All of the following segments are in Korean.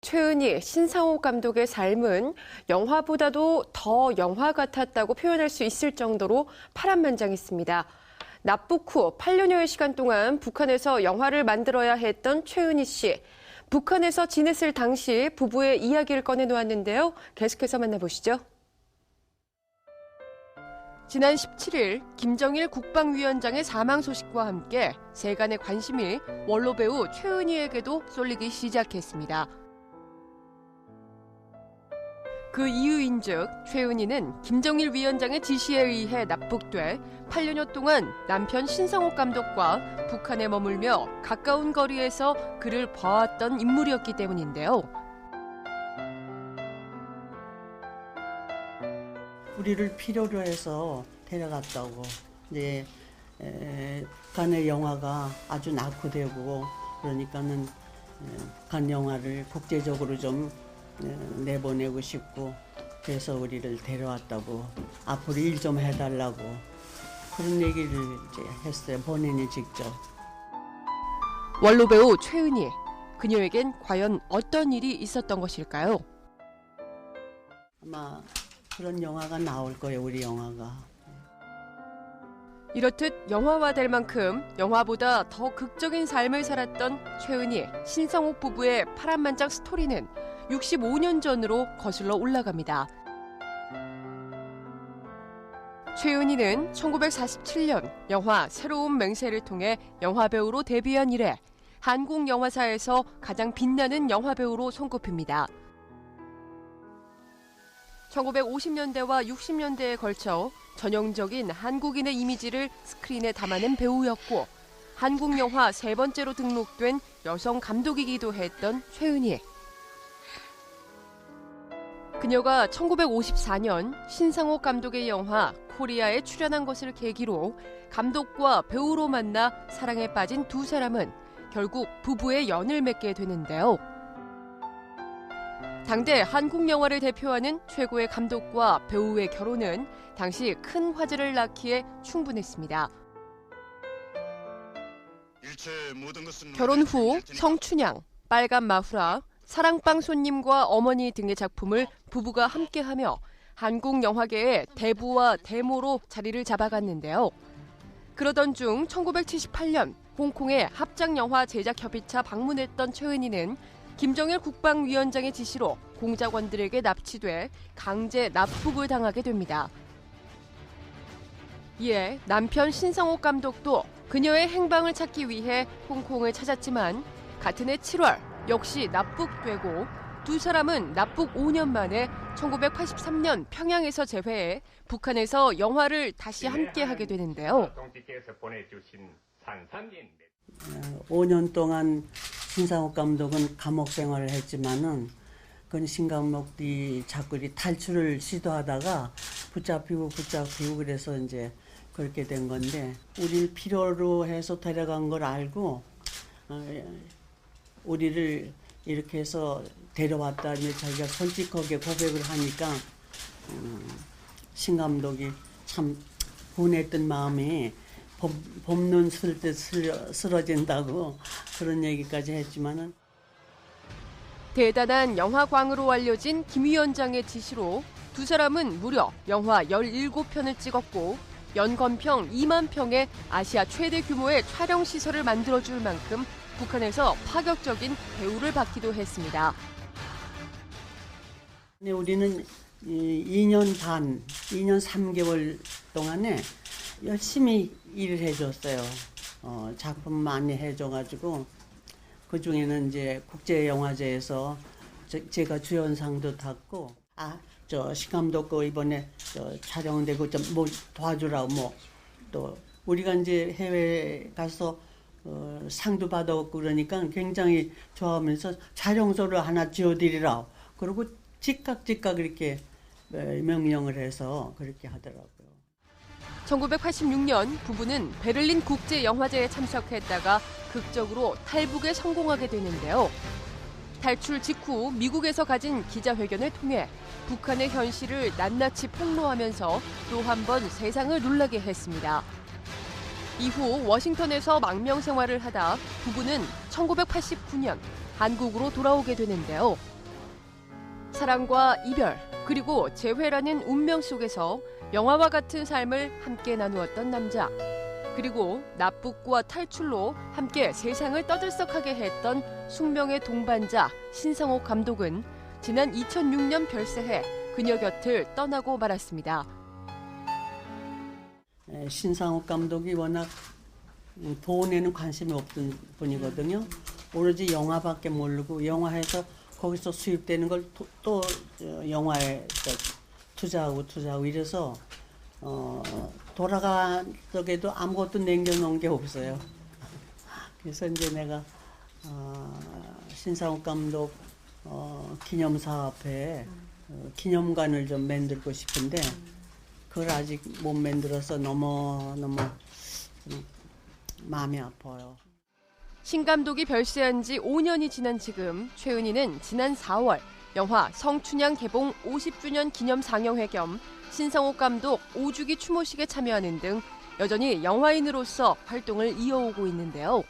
최은희, 신상옥 감독의 삶은 영화보다도 더 영화 같았다고 표현할 수 있을 정도로 파란만장했습니다. 납북 후 8년여의 시간 동안 북한에서 영화를 만들어야 했던 최은희 씨. 북한에서 지냈을 당시 부부의 이야기를 꺼내놓았는데요. 계속해서 만나보시죠. 지난 17일 김정일 국방위원장의 사망 소식과 함께 세간의 관심이 원로 배우 최은희에게도 쏠리기 시작했습니다. 그 이유인즉 최은희는 김정일 위원장의 지시에 의해 납북돼 8년여 동안 남편 신상옥 감독과 북한에 머물며 가까운 거리에서 그를 봐왔던 인물이었기 때문인데요. 우리를 필요로 해서 데려갔다고. 이제 북한의 영화가 아주 낙후되고 그러니까는 북한 영화를 국제적으로 좀 내보내고 싶고 그래서 우리를 데려왔다고. 앞으로 일 좀 해달라고 그런 얘기를 이제 했어요. 본인이 직접. 원로 배우 최은희. 그녀에겐 과연 어떤 일이 있었던 것일까요? 아마 그런 영화가 나올 거예요. 우리 영화가. 이렇듯 영화화될 만큼 영화보다 더 극적인 삶을 살았던 최은희, 신상옥 부부의 파란만장 스토리는 65년 전으로 거슬러 올라갑니다. 최은희는 1947년 영화 새로운 맹세를 통해 영화배우로 데뷔한 이래 한국 영화사에서 가장 빛나는 영화배우로 손꼽힙니다. 1950년대와 60년대에 걸쳐 전형적인 한국인의 이미지를 스크린에 담아낸 배우였고 한국 영화 세 번째로 등록된 여성 감독이기도 했던 최은희. 그녀가 1954년 신상옥 감독의 영화 코리아에 출연한 것을 계기로 감독과 배우로 만나 사랑에 빠진 두 사람은 결국 부부의 연을 맺게 되는데요. 당대 한국 영화를 대표하는 최고의 감독과 배우의 결혼은 당시 큰 화제를 낳기에 충분했습니다. 결혼 후 성춘향, 빨간 마후라, 사랑방 손님과 어머니 등의 작품을 부부가 함께하며 한국 영화계의 대부와 대모로 자리를 잡아갔는데요. 그러던 중 1978년 홍콩의 합작영화 제작협의차 방문했던 최은희는 김정일 국방위원장의 지시로 공작원들에게 납치돼 강제 납북을 당하게 됩니다. 이에 남편 신상옥 감독도 그녀의 행방을 찾기 위해 홍콩을 찾았지만 같은 해 7월 역시 납북되고 두 사람은 납북 5년 만에 1983년 평양에서 재회해 북한에서 영화를 다시 함께하게 되는데요. 5년 동안 신상옥 감독은 감옥 생활을 했지만은 그 신 감독이 자꾸 탈출을 시도하다가 붙잡히고 그래서 이제 그렇게 된 건데 우리를 필요로 해서 데려간 걸 알고 우리를 이렇게 해서 데려왔다니 자기가 솔직하게 고백을 하니까 신 감독이 참 분했던 마음이 봄눈 쓸 때 쓰러진다고 그런 얘기까지 했지만은 대단한 영화광으로 알려진 김 위원장의 지시로 두 사람은 무려 영화 17편을 찍었고 연건평 2만 평의 아시아 최대 규모의 촬영 시설을 만들어줄 만큼 북한에서 파격적인 대우를 받기도 했습니다. 우리는 2년 3개월 동안에 열심히 일을 해줬어요. 작품 많이 해줘가지고 그 중에는 이제 국제영화제에서 제가 주연상도 탔고 신 감독도 이번에 촬영되고 좀 뭐 도와주라고 또 우리가 이제 해외 가서 상도 받아왔고 그러니까 굉장히 좋아하면서 촬영소를 하나 지어드리라 그리고 즉각 이렇게 명령을 해서 그렇게 하더라고요. 1986년 부부는 베를린 국제영화제에 참석했다가 극적으로 탈북에 성공하게 되는데요. 탈출 직후 미국에서 가진 기자회견을 통해 북한의 현실을 낱낱이 폭로하면서 또 한 번 세상을 놀라게 했습니다. 이후 워싱턴에서 망명 생활을 하다 부부는 1989년 한국으로 돌아오게 되는데요. 사랑과 이별, 그리고 재회라는 운명 속에서 영화와 같은 삶을 함께 나누었던 남자. 그리고 납북과 탈출로 함께 세상을 떠들썩하게 했던 숙명의 동반자 신상옥 감독은 지난 2006년 별세해 그녀 곁을 떠나고 말았습니다. 신상옥 감독이 워낙 돈에는 관심이 없던 분이거든요. 오로지 영화밖에 모르고 영화에서 거기서 수입되는 걸 또 영화에 투자하고 이래서 돌아간 적에도 아무것도 남겨놓은 게 없어요. 그래서 이제 내가 신상옥 감독 기념사업회에 기념관을 좀 만들고 싶은데 그걸 아직 못 만들어서 너무 마음이 아파요. 신 감독이 별세한 지 5년이 지난 지금 최은희는 지난 4월 영화 성춘향 개봉 50주년 기념 상영회 겸 신상옥 감독 5주기 추모식에 참여하는 등 여전히 영화인으로서 활동을 이어오고 있는데요.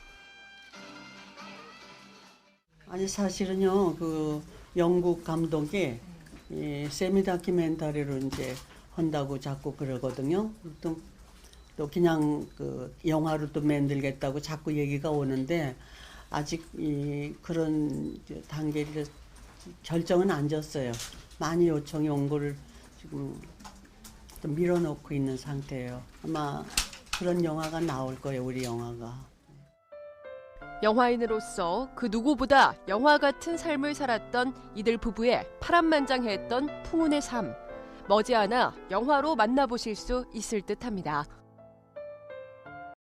아니 사실은요 그 영국 감독이 이 세미 다큐멘터리로 이제 한다고 자꾸 그러거든요. 또 그냥 그 영화로 또 만들겠다고 자꾸 얘기가 오는데 아직 그런 단계를 결정은 안 졌어요. 많이 요청이 온 거를 지금 좀 밀어놓고 있는 상태예요. 아마 그런 영화가 나올 거예요, 우리 영화가. 영화인으로서 그 누구보다 영화 같은 삶을 살았던 이들 부부의 파란만장했던 풍운의 삶. 머지않아 영화로 만나보실 수 있을 듯합니다.